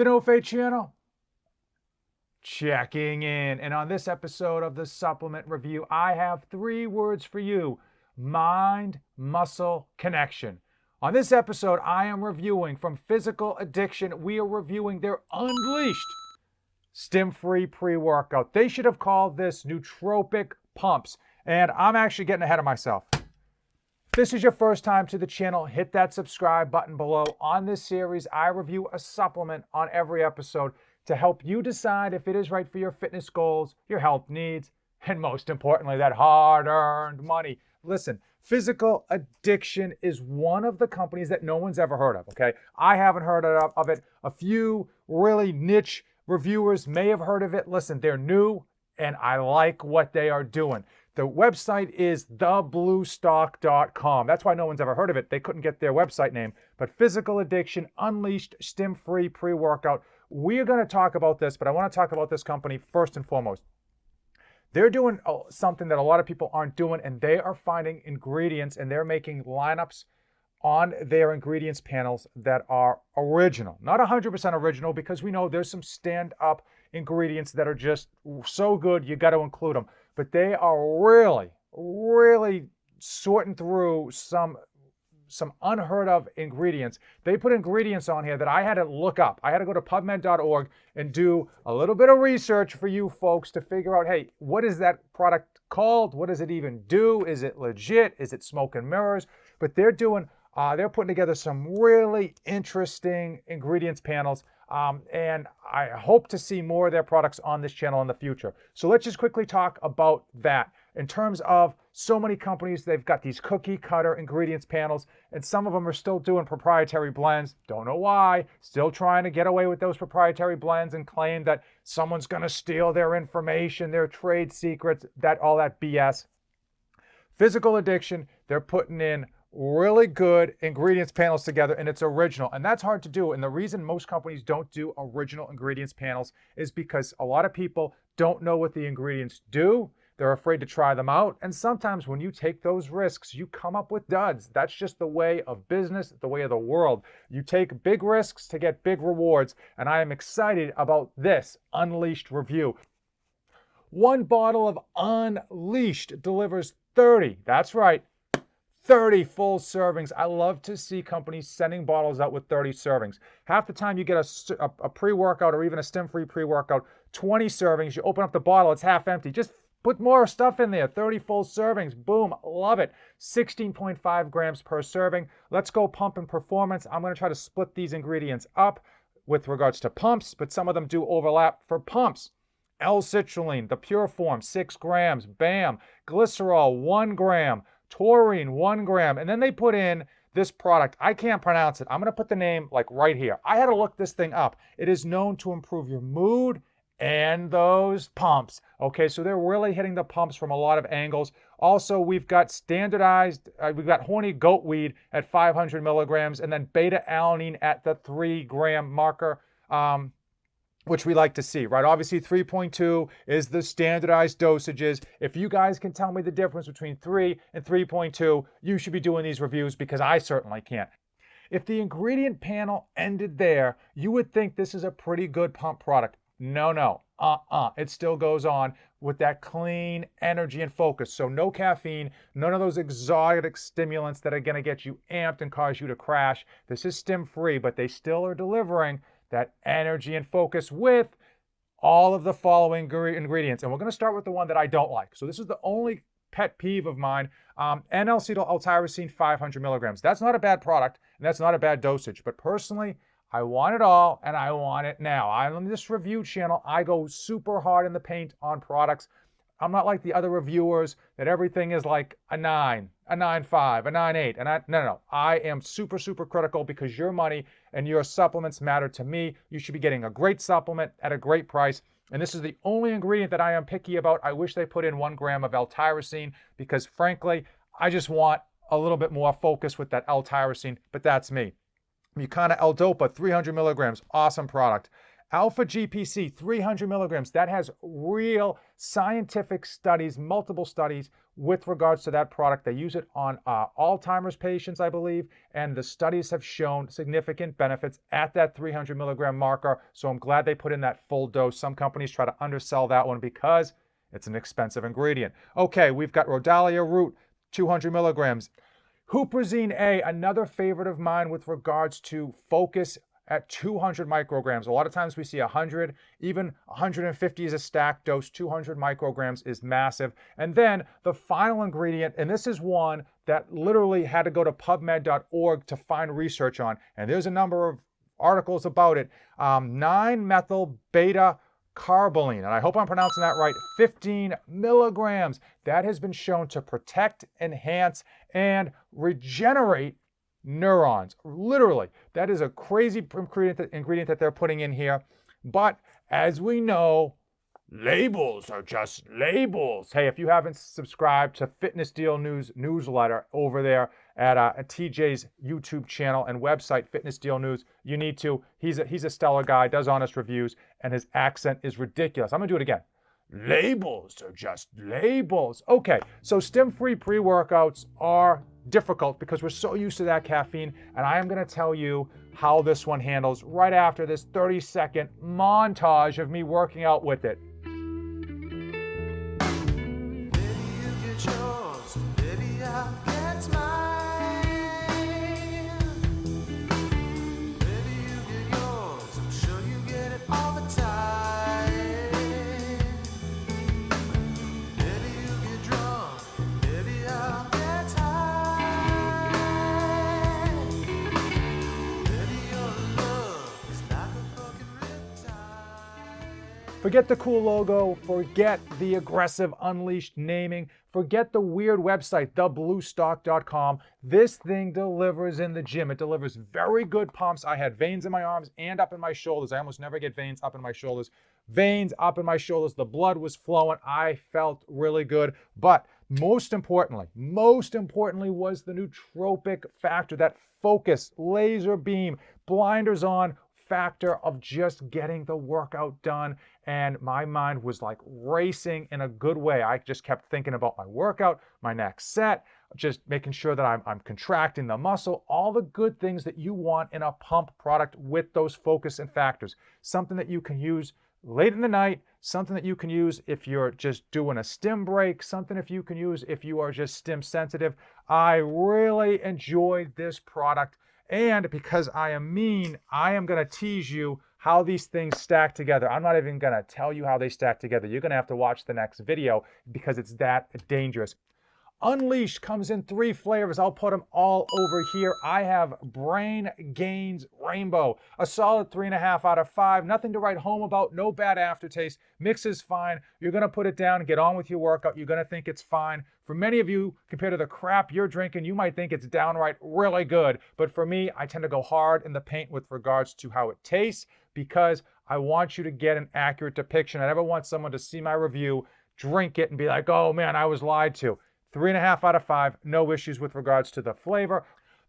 The No Fate channel. Checking in. And on this episode of the supplement review, I have 3 words for you: mind-muscle connection. On this episode, I am reviewing from Physical Addiction. We are reviewing their Unleashed stim-free pre-workout. They should have called this nootropic pumps. And I'm actually getting ahead of myself. If this is your first time to the channel, hit that subscribe button below. On this series, I review a supplement on every episode to help you decide if it is right for your fitness goals, your health needs, and most importantly, that hard-earned money. Listen, Physical Addiction is one of the companies that no one's ever heard of, okay? I haven't heard of it. A few really niche reviewers may have heard of it. Listen, they're new, and I like what they are doing. The website is thebluestock.com. That's why no one's ever heard of it. They couldn't get their website name. But Physical Addiction, Unleashed, stim-free pre-workout. We're going to talk about this, but I want to talk about this company first and foremost. They're doing something that a lot of people aren't doing, and they are finding ingredients, and they're making lineups on their ingredients panels that are original. Not 100% original, because we know there's some stand-up ingredients that are just so good you got to include them. But they are really sorting through some unheard of ingredients. They put ingredients on here that I had to look up. I had to go to pubmed.org and do a little bit of research for you folks to figure out, hey, what is that product called? What does it even do? Is it legit? Is it smoke and mirrors? But they're putting together some really interesting ingredients panels. And I hope to see more of their products on this channel in the future. So let's just quickly talk about that. In terms of so many companies, they've got these cookie cutter ingredients panels, and some of them are still doing proprietary blends. Don't know why. Still trying to get away with those proprietary blends and claim that someone's going to steal their information, their trade secrets, all that BS. Physical Addiction, they're putting in really good ingredients panels together, and it's original, and that's hard to do. And the reason most companies don't do original ingredients panels is because a lot of people don't know what the ingredients do. They're afraid to try them out, and sometimes when you take those risks, you come up with duds. That's just the way of business, the way of the world. You take big risks to get big rewards, and I am excited about this Unleashed review. One bottle of Unleashed delivers 30, that's right, 30 full servings. I love to see companies sending bottles out with 30 servings. Half the time you get a pre-workout or even a stim-free pre-workout, 20 servings, you open up the bottle, it's half empty. Just put more stuff in there, 30 full servings, boom, love it. 16.5 grams per serving. Let's go pump and performance. I'm gonna try to split these ingredients up with regards to pumps, but some of them do overlap for pumps. L-citrulline, the pure form, 6 grams, bam. Glycerol, 1 gram. Taurine, 1 gram. And then they put in this product. I can't pronounce it. I'm going to put the name like right here. I had to look this thing up. It is known to improve your mood and those pumps. Okay, so they're really hitting the pumps from a lot of angles. Also, we've got we've got horny goat weed at 500 milligrams, and then beta-alanine at the 3 gram marker. Which we like to see, right? Obviously, 3.2 is the standardized dosages. If you guys can tell me the difference between 3 and 3.2, you should be doing these reviews, because I certainly can't. If the ingredient panel ended there, you would think this is a pretty good pump product. No. It still goes on with that clean energy and focus. So no caffeine, none of those exotic stimulants that are going to get you amped and cause you to crash. This is stim-free, but they still are delivering that energy and focus with all of the following ingredients. And we're going to start with the one that I don't like. So this is the only pet peeve of mine. N-L-acetyl-L-tyrosine, 500 milligrams. That's not a bad product, and that's not a bad dosage. But personally, I want it all, and I want it now. On this review channel, I go super hard in the paint on products. I'm not like the other reviewers that everything is like a 9, a 9.5, a 9.8. No. I am super critical, because your money and your supplements matter to me. You should be getting a great supplement at a great price. And this is the only ingredient that I am picky about. I wish they put in 1 gram of L-tyrosine, because frankly, I just want a little bit more focus with that L-tyrosine, but that's me. Mucana L-Dopa, 300 milligrams, awesome product. Alpha GPC, 300 milligrams. That has real scientific studies, multiple studies with regards to that product. They use it on Alzheimer's patients, I believe, and the studies have shown significant benefits at that 300 milligram marker. So I'm glad they put in that full dose. Some companies try to undersell that one because it's an expensive ingredient. Okay, we've got Rhodiola root, 200 milligrams. Huperzine A, another favorite of mine with regards to focus at 200 micrograms. A lot of times we see 100, even 150 is a stack dose. 200 micrograms is massive. And then the final ingredient, and this is one that literally had to go to PubMed.org to find research on, and there's a number of articles about it, 9-methyl beta carboline, and I hope I'm pronouncing that right, 15 milligrams. That has been shown to protect, enhance, and regenerate neurons. Literally, that is a crazy ingredient that they're putting in here. But as we know, labels are just labels. Hey, if you haven't subscribed to Fitness Deal News newsletter over there at TJ's YouTube channel and website, Fitness Deal News, you need to. He's a stellar guy, does honest reviews, and his accent is ridiculous. I'm gonna do it again. Labels are just labels. Okay, so stim-free pre-workouts are difficult because we're so used to that caffeine, and I am going to tell you how this one handles right after this 30-second montage of me working out with it. Forget the cool logo, forget the aggressive Unleashed naming, forget the weird website, thebluestock.com. This thing delivers in the gym. It delivers very good pumps. I had veins in my arms and up in my shoulders. I almost never get veins up in my shoulders. Veins up in my shoulders. The blood was flowing. I felt really good. But most importantly was the nootropic factor, that focus, laser beam, blinders on factor of just getting the workout done. And my mind was like racing in a good way. I just kept thinking about my workout, my next set, just making sure that I'm contracting the muscle, all the good things that you want in a pump product with those focus and factors. Something that you can use late in the night, something that you can use if you're just doing a stim break, something if you can use if you are just stim sensitive. I really enjoyed this product. And because I am mean, I am going to tease you how these things stack together. I'm not even going to tell you how they stack together. You're going to have to watch the next video because it's that dangerous. Unleashed comes in 3 flavors. I'll put them all over here. I have Brain Gains Rainbow, a solid 3.5 out of 5. Nothing to write home about, no bad aftertaste. Mix is fine. You're going to put it down and get on with your workout. You're going to think it's fine. For many of you, compared to the crap you're drinking, you might think it's downright really good. But for me, I tend to go hard in the paint with regards to how it tastes because I want you to get an accurate depiction. I never want someone to see my review, drink it, and be like, oh man, I was lied to. 3.5 out of 5, no issues with regards to the flavor.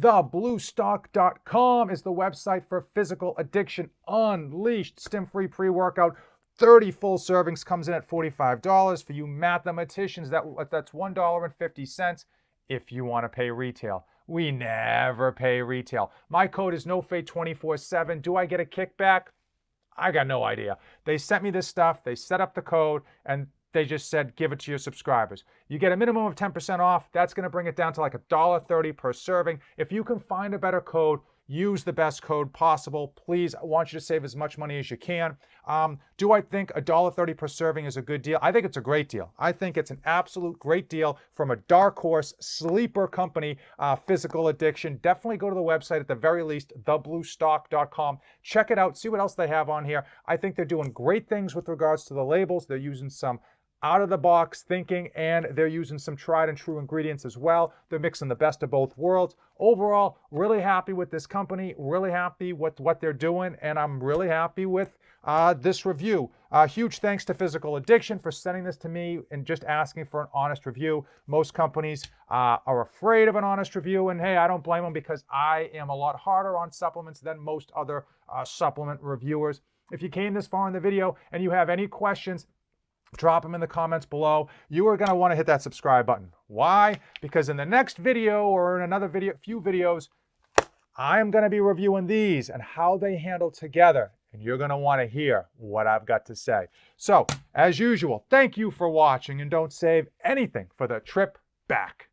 Thebluestock.com is the website for Physical Addiction Unleashed. Stim-free pre-workout, 30 full servings, comes in at $45. For you mathematicians, that's $1.50 if you want to pay retail. We never pay retail. My code is NOFADE247. Do I get a kickback? I got no idea. They sent me this stuff, they set up the code, and they just said, give it to your subscribers. You get a minimum of 10% off. That's going to bring it down to like $1.30 per serving. If you can find a better code, use the best code possible. Please, I want you to save as much money as you can. Do I think $1.30 per serving is a good deal? I think it's a great deal. I think it's an absolute great deal from a dark horse sleeper company, Physical Addiction. Definitely go to the website at the very least, thebluestock.com. Check it out. See what else they have on here. I think they're doing great things with regards to the labels. They're using some out-of-the-box thinking, and they're using some tried and true ingredients as well. They're mixing the best of both worlds. Overall, really happy with this company, really happy with what they're doing, and I'm really happy with this review. Huge thanks to Physical Addiction for sending this to me and just asking for an honest review. Most companies are afraid of an honest review, and hey, I don't blame them because I am a lot harder on supplements than most other supplement reviewers. If you came this far in the video and you have any questions, drop them in the comments below. You are going to want to hit that subscribe button. Why? Because in the next video or in another video, few videos, I'm going to be reviewing these and how they handle together. And you're going to want to hear what I've got to say. So, as usual, thank you for watching, and don't save anything for the trip back.